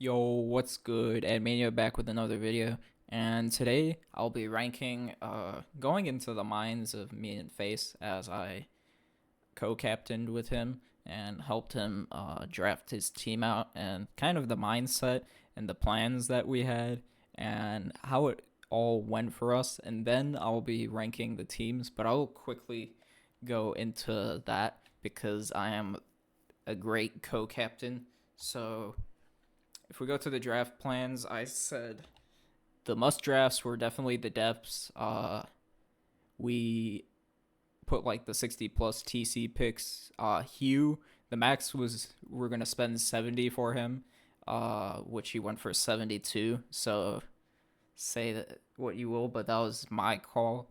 Yo, what's good? Mania back with another video. And today I'll be ranking going into the minds of me and Face as I co-captained with him and helped him draft his team out and kind of the mindset and the plans that we had and how it all went for us. And then I'll be ranking the teams, but I'll quickly go into that because I am a great co-captain. So if we go to the draft plans, I said the must drafts were definitely the depths. We put like the 60 plus TC picks. Hugh, the max was we're gonna spend 70 for him, which he went for 72. So say that what you will, but that was my call.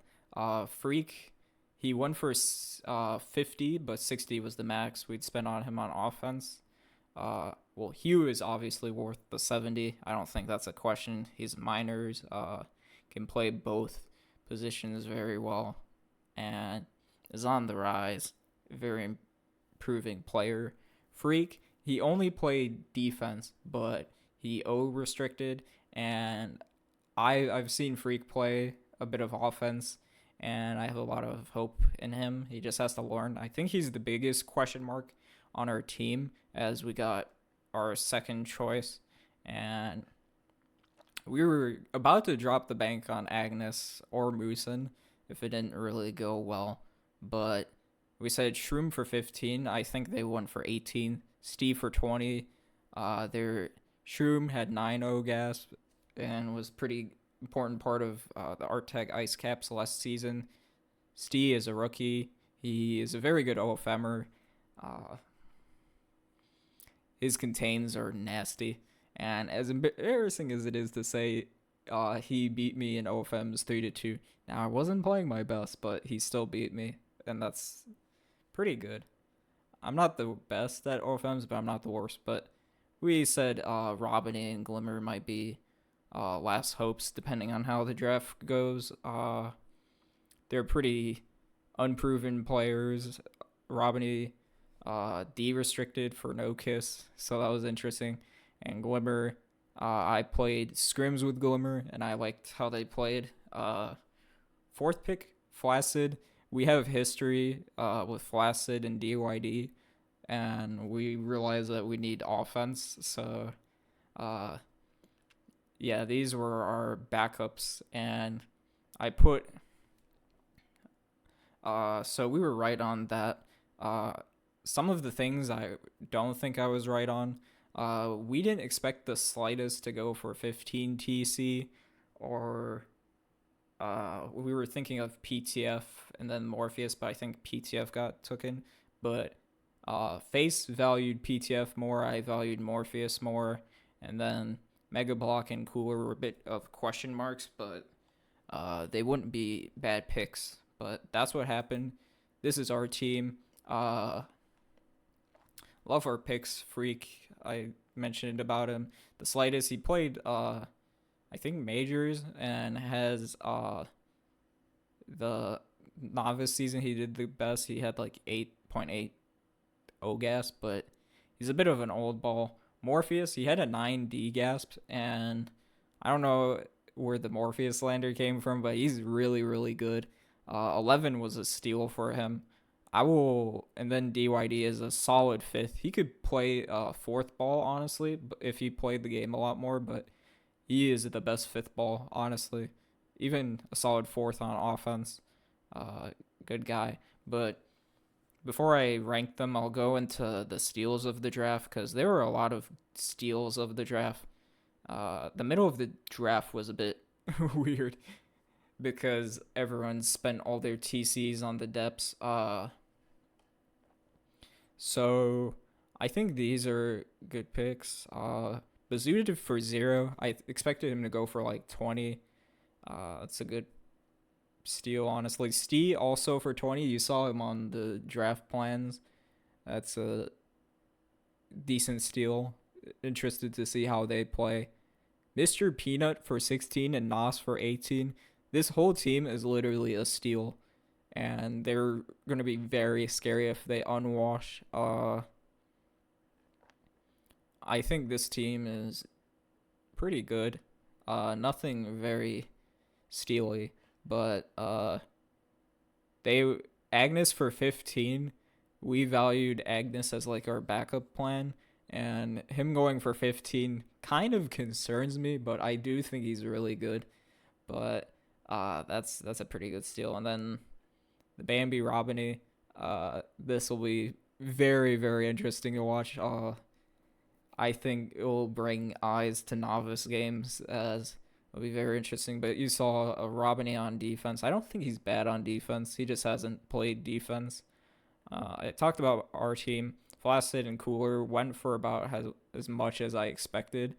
Freak, he went for 50, but 60 was the max we'd spend on him on offense. Well, Hugh is obviously worth the 70. I don't think that's a question. He's minors, can play both positions very well, and is on the rise. Very improving player. Freak, he only played defense, but he O restricted, and I've seen Freak play a bit of offense, and I have a lot of hope in him. He just has to learn. I think he's the biggest question mark on our team as we got our second choice, and we were about to drop the bank on Agnes or Moosin if it didn't really go well, but we said Shroom for 15. I think they won for 18. Steve for 20. Their Shroom had 9 gas and was pretty important part of the Artec Ice Caps last season. Steve is a rookie. He is a very good OFMer. His contains are nasty, and as embarrassing as it is to say, he beat me in OFMs 3-2. Now I wasn't playing my best, but he still beat me, and that's pretty good. I'm not the best at OFMs, but I'm not the worst. But we said Robin and Glimmer might be last hopes, depending on how the draft goes. They're pretty unproven players. Robin de-restricted for no kiss, so that was interesting. And Glimmer, I played scrims with Glimmer, and I liked how they played. Fourth pick, Flaccid. We have history with Flaccid and DYD, and we realized that we need offense. So, yeah, these were our backups, and I put. So we were right on that. Some of the things I don't think I was right on. We didn't expect the slightest to go for 15 TC, or we were thinking of PTF and then Morpheus, but I think PTF got taken. But Face valued PTF more, I valued Morpheus more, and then Mega Block and Cooler were a bit of question marks, but they wouldn't be bad picks. But that's what happened. This is our team. Love our picks. Freak, I mentioned about him. The slightest, he played I think majors and has the novice season he did the best. He had like 8.8 gas, but he's a bit of an old ball. Morpheus, he had a 9D gasp, and I don't know where the Morpheus lander came from, but he's really, really good. 11 was a steal for him. And then DYD is a solid fifth. He could play fourth ball, honestly, if he played the game a lot more, but he is the best fifth ball, honestly. Even a solid fourth on offense. Good guy. But before I rank them, I'll go into the steals of the draft, because there were a lot of steals of the draft. The middle of the draft was a bit weird, because everyone spent all their TCs on the depths. So I think these are good picks. Bazooka for 0. I expected him to go for like 20. That's a good steal, honestly. Stee also for 20. You saw him on the draft plans. That's a decent steal. Interested to see how they play. Mr. Peanut for 16 and Nos for 18. This whole team is literally a steal, and they're going to be very scary if they unwash. I think this team is pretty good. Nothing very steely, but they Agnes for 15. We valued Agnes as like our backup plan, and him going for 15 kind of concerns me, but I do think he's really good. But that's a pretty good steal. And then the Bambi Robiny, this will be very very interesting to watch. I think it will bring eyes to novice games as it'll be very interesting. But you saw a Robiny on defense. I don't think he's bad on defense. He just hasn't played defense. I talked about our team. Flaccid and Cooler went for about as much as I expected.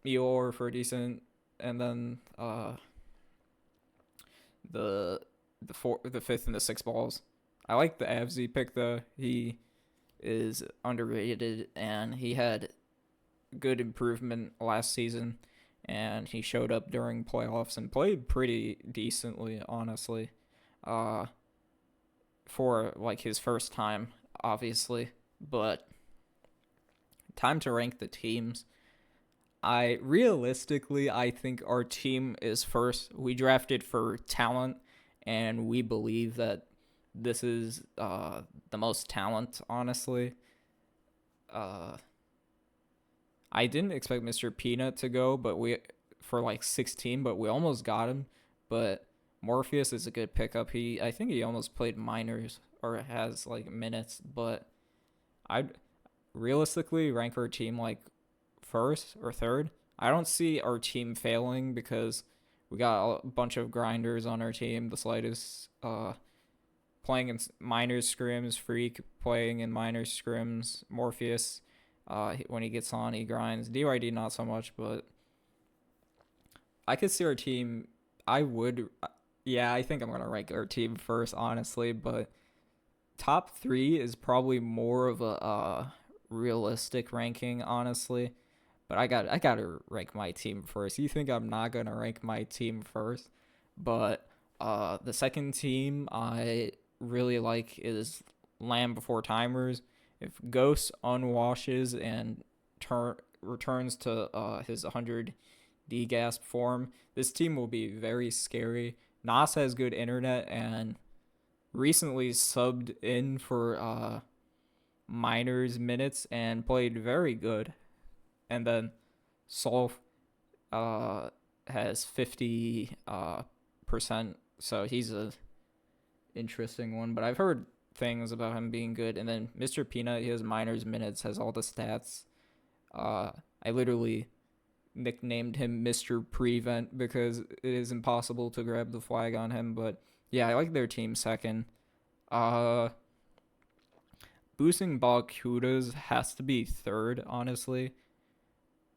Eeyore for decent, and then the fifth and the sixth balls. I like the Avzi pick though. He is underrated, and he had good improvement last season, and he showed up during playoffs and played pretty decently, honestly. For like his first time, obviously, but time to rank the teams. I think our team is first. We drafted for talent, and we believe that this is the most talent, honestly. I didn't expect Mr. Peanut to go, but we for like 16, but we almost got him. But Morpheus is a good pickup. I think he almost played minors or has like minutes, but I'd realistically rank our team like first or third. I don't see our team failing because we got a bunch of grinders on our team. The slightest playing in minors scrims, Freak playing in minors scrims, Morpheus when he gets on he grinds. DYD not so much, but I could see our team. I think I'm gonna rank our team first, honestly, but top 3 is probably more of a realistic ranking, honestly. But I gotta rank my team first. You think I'm not gonna rank my team first? But the second team I really like is Land Before Timers. If Ghost unwashes and returns to his 100 degasp form, this team will be very scary. Nas has good internet and recently subbed in for minors minutes and played very good. And then Solf has 50%, so he's a interesting one. But I've heard things about him being good. And then Mr. Peanut, he has minors minutes, has all the stats. I literally nicknamed him Mr. Prevent because it is impossible to grab the flag on him. But yeah, I like their team second. Boosting Balcudas has to be third, honestly.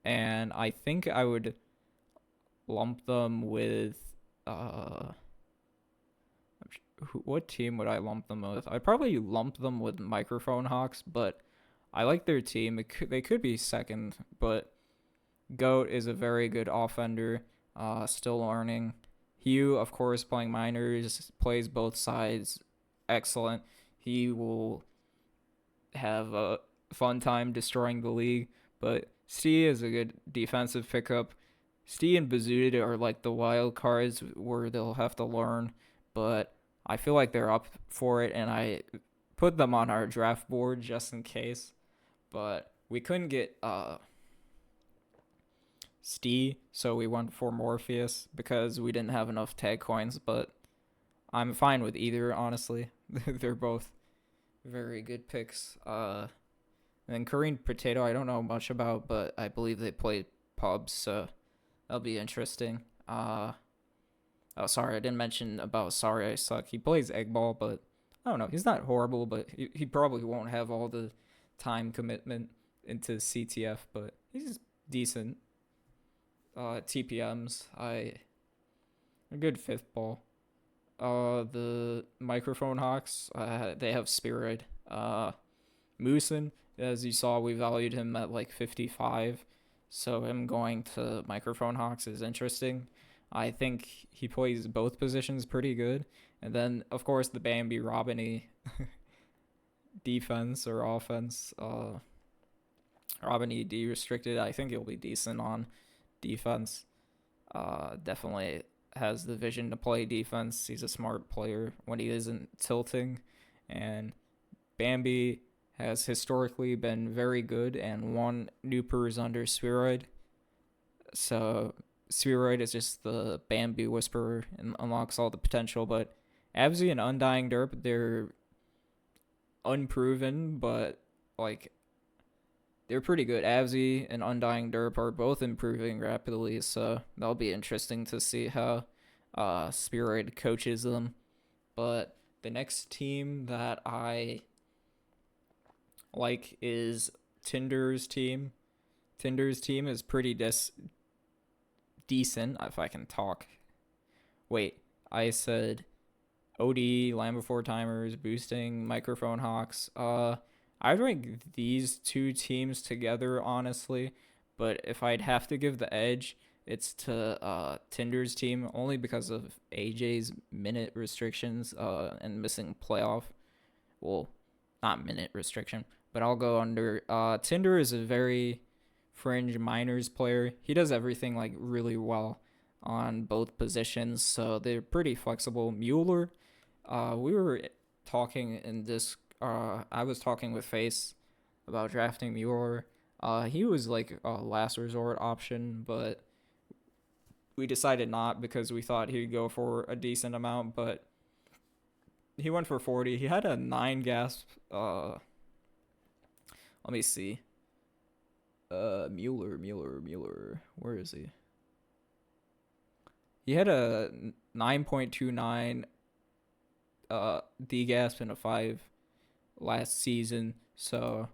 And I think I would lump them with what team would I lump them with? I'd probably lump them with Microphone Hawks, but I like their team. They could be second, but Goat is a very good offender, still learning. Hugh, of course, playing minors, plays both sides, excellent. He will have a fun time destroying the league, but Stee is a good defensive pickup. Stee and Bazooda are like the wild cards where they'll have to learn, but I feel like they're up for it, and I put them on our draft board just in case. But we couldn't get Stee, so we went for Morpheus because we didn't have enough tag coins, but I'm fine with either, honestly. They're both very good picks. And Korean Potato, I don't know much about, but I believe they play pubs, so that'll be interesting. Oh, sorry, I didn't mention about Sorry I Suck. He plays Egg Ball, but I don't know. He's not horrible, but he probably won't have all the time commitment into CTF, but he's decent. TPMs, a good fifth ball. The Microphone Hawks, they have Spirit. Moosin, as you saw, we valued him at like 55, so him going to Microphone Hawks is interesting. I think he plays both positions pretty good. And then, of course, the Bambi Robiny defense or offense. Robin ED restricted. I think he'll be decent on defense. Definitely has the vision to play defense. He's a smart player when he isn't tilting. And Bambi has historically been very good and won Noopers under Spheroid. So Spheroid is just the Bambi Whisperer and unlocks all the potential. But Abzy and Undying Derp, they're unproven, but like they're pretty good. Abzy and Undying Derp are both improving rapidly, so that'll be interesting to see how Spheroid coaches them. But the next team that I like is Tinder's team. Tinder's team is pretty decent, if I can talk. Wait, I said OD, Land Before Timers, Boosting, Microphone Hawks. I rank these two teams together, honestly, but if I'd have to give the edge, it's to Tinder's team, only because of AJ's minute restrictions and missing playoff. Well, not minute restriction, but I'll go under. Tinder is a very fringe minors player. He does everything like really well on both positions, so they're pretty flexible. Mueller, we were talking in this. I was talking with Face about drafting Mueller. He was like a last resort option, but we decided not because we thought he'd go for a decent amount, but he went for 40. He had a 9 gasp. Let me see. Mueller. Where is he? He had a 9.29 D-gasp and a 5 last season, so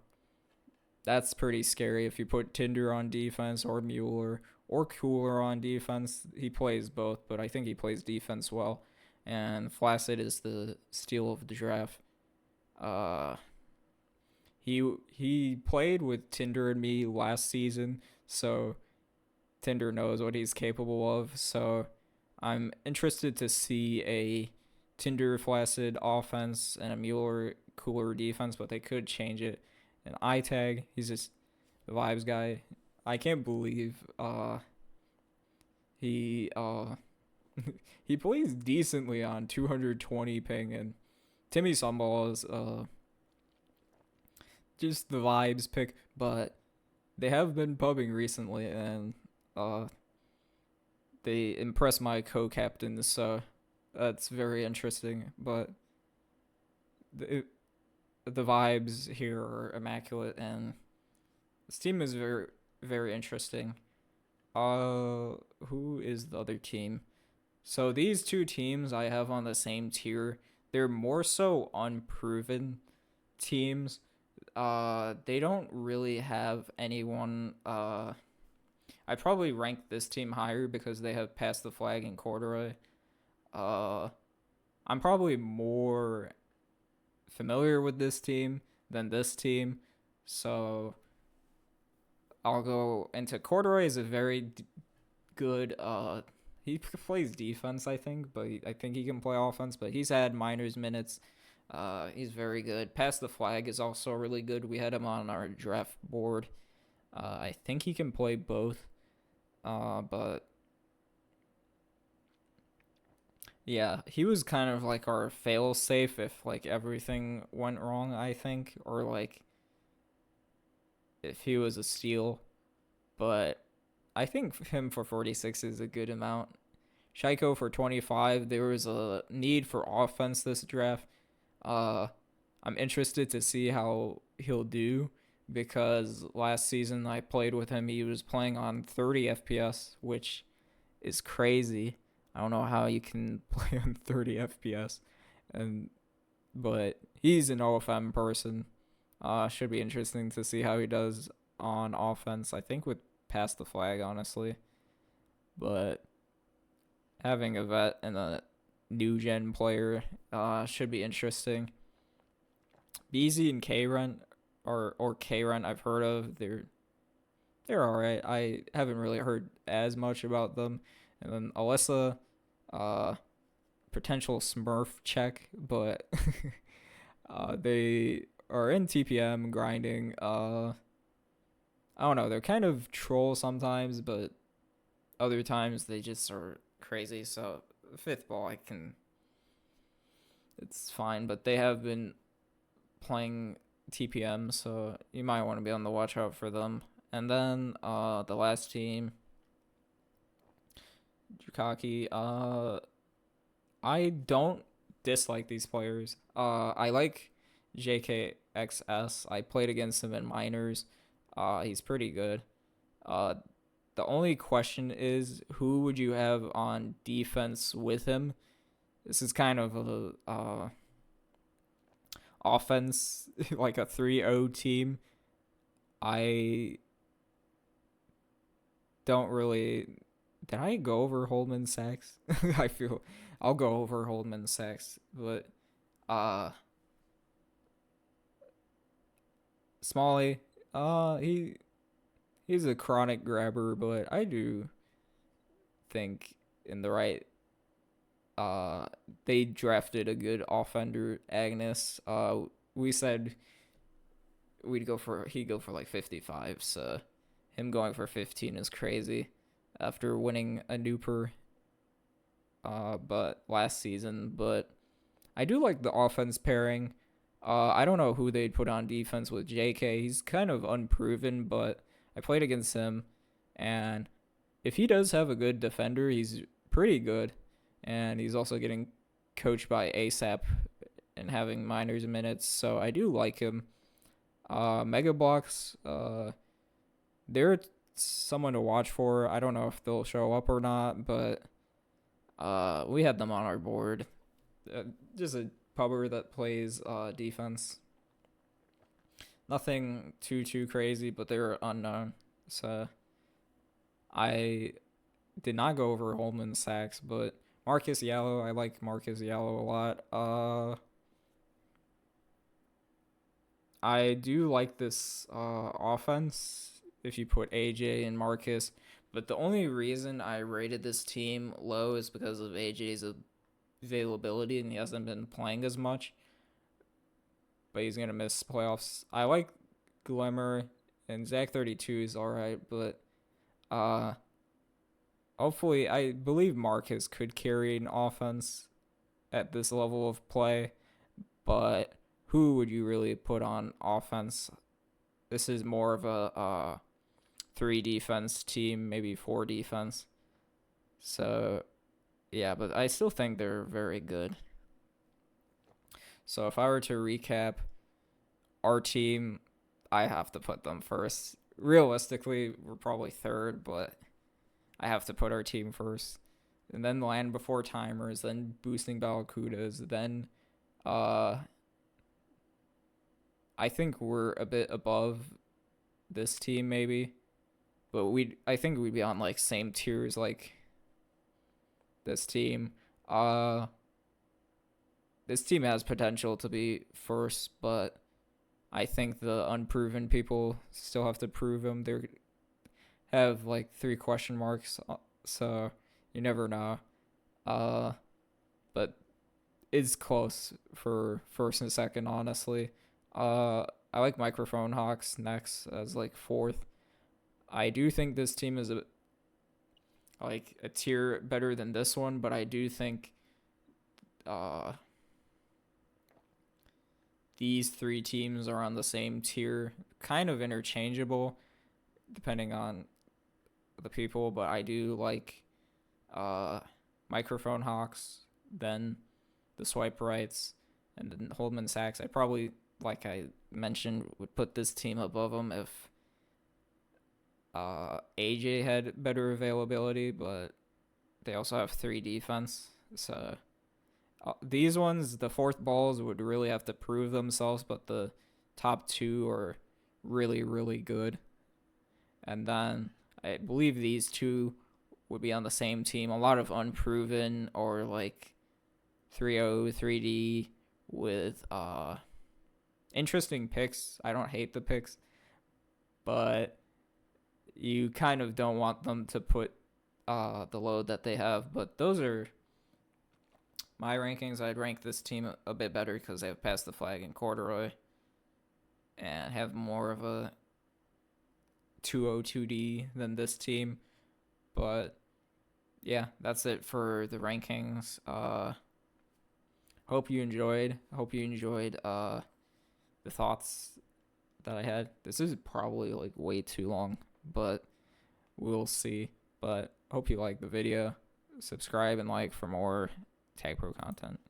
that's pretty scary if you put Tinder on defense or Mueller or Cooler on defense. He plays both, but I think he plays defense well. And Flaccid is the steal of the draft. He played with Tinder and me last season, so Tinder knows what he's capable of. So I'm interested to see a Tinder Flaccid offense and a Mueller Cooler defense, but they could change it. And iTag, he's just the vibes guy. I can't believe he he plays decently on 220 ping, and Timmy Sunball is just the vibes pick, but they have been pubbing recently, and they impress my co-captains, so that's very interesting. But the vibes here are immaculate, and this team is very, very interesting. Who is the other team? So these two teams I have on the same tier. They're more so unproven teams. They don't really have anyone. I probably rank this team higher because they have Pass the Flag and Corduroy. I'm probably more familiar with this team than this team, so I'll go into Corduroy is a very good. He plays defense, I think, but I think he can play offense. But he's had minors minutes. He's very good. Pass the Flag is also really good. We had him on our draft board. I think he can play both. But yeah, he was kind of like our fail safe if like everything went wrong, I think, or like if he was a steal. But I think him for 46 is a good amount. Shaiko for 25. There was a need for offense this draft. I'm interested to see how he'll do because last season I played with him. He was playing on 30 FPS, which is crazy. I don't know how you can play on 30 FPS, but he's an OFM person. Should be interesting to see how he does on offense. I think with Pass the Flag, honestly, but having a vet and a new gen player should be interesting. BZ and K-Rent or K-Rent I've heard of. They're alright. I haven't really heard as much about them. And then Alyssa, potential Smurf check, but they are in TPM grinding. I don't know. They're kind of troll sometimes, but other times they just are crazy. So fifth ball, it's fine. But they have been playing TPM, so you might want to be on the watch out for them. And then the last team, Dukaki. I don't dislike these players. I like JKXS. I played against him in minors. He's pretty good. Uh, the only question is who would you have on defense with him? This is kind of a offense like a 3-0 team. I don't really. Did I go over Holdman sacks? I feel I'll go over Holdman sacks, but uh, Smalley, he's a chronic grabber, but I do think in the right. Uh, they drafted a good offender, Agnes. We said he'd go for like 55, so him going for 15 is crazy after winning a Nooper but last season. But I do like the offense pairing. I don't know who they'd put on defense with JK. He's kind of unproven, but I played against him, and if he does have a good defender, he's pretty good, and he's also getting coached by ASAP and having minors minutes, so I do like him. Mega Blocks, they're someone to watch for. I don't know if they'll show up or not, but we had them on our board. Just a pubber that plays defense. Nothing too crazy, but they're unknown. So I did not go over Holman sacks, but Marcus Yellow, I like Marcus Yellow a lot. I do like this offense if you put AJ and Marcus, but the only reason I rated this team low is because of AJ's availability and he hasn't been playing as much. But he's gonna miss playoffs. I like Glimmer and Zach 32 is alright, but hopefully I believe Marcus could carry an offense at this level of play, but who would you really put on offense? This is more of a 3 defense team, maybe 4 defense. So, yeah, but I still think they're very good. So if I were to recap our team, I have to put them first. Realistically, we're probably third, but I have to put our team first. And then Land Before Timers, then Boosting Balakudas, then I think we're a bit above this team maybe. But I think we'd be on like same tiers like this team. This team has potential to be first, but I think the unproven people still have to prove them. They have like 3 question marks, so you never know. But it's close for first and second, honestly. I like Microphone Hawks next as like 4th. I do think this team is a tier better than this one, but I do think these 3 teams are on the same tier, kind of interchangeable depending on the people, but I do like Microphone Hawks, then the Swipe Rights, and then Holdman Sacks. I probably, like I mentioned, would put this team above them if AJ had better availability, but they also have 3 defense. So these ones, the 4th balls would really have to prove themselves, but the top 2 are really, really good. And then I believe these 2 would be on the same team. A lot of unproven or like 3-0, 3D with interesting picks. I don't hate the picks, but you kind of don't want them to put the load that they have. But those are my rankings. I'd rank this team a bit better because they have Pass the Flag and Corduroy and have more of a 202D than this team. But yeah, that's it for the rankings. Hope you enjoyed. Hope you enjoyed the thoughts that I had. This is probably like way too long, but we'll see. But hope you like the video. Subscribe and like for more Tag Pro content.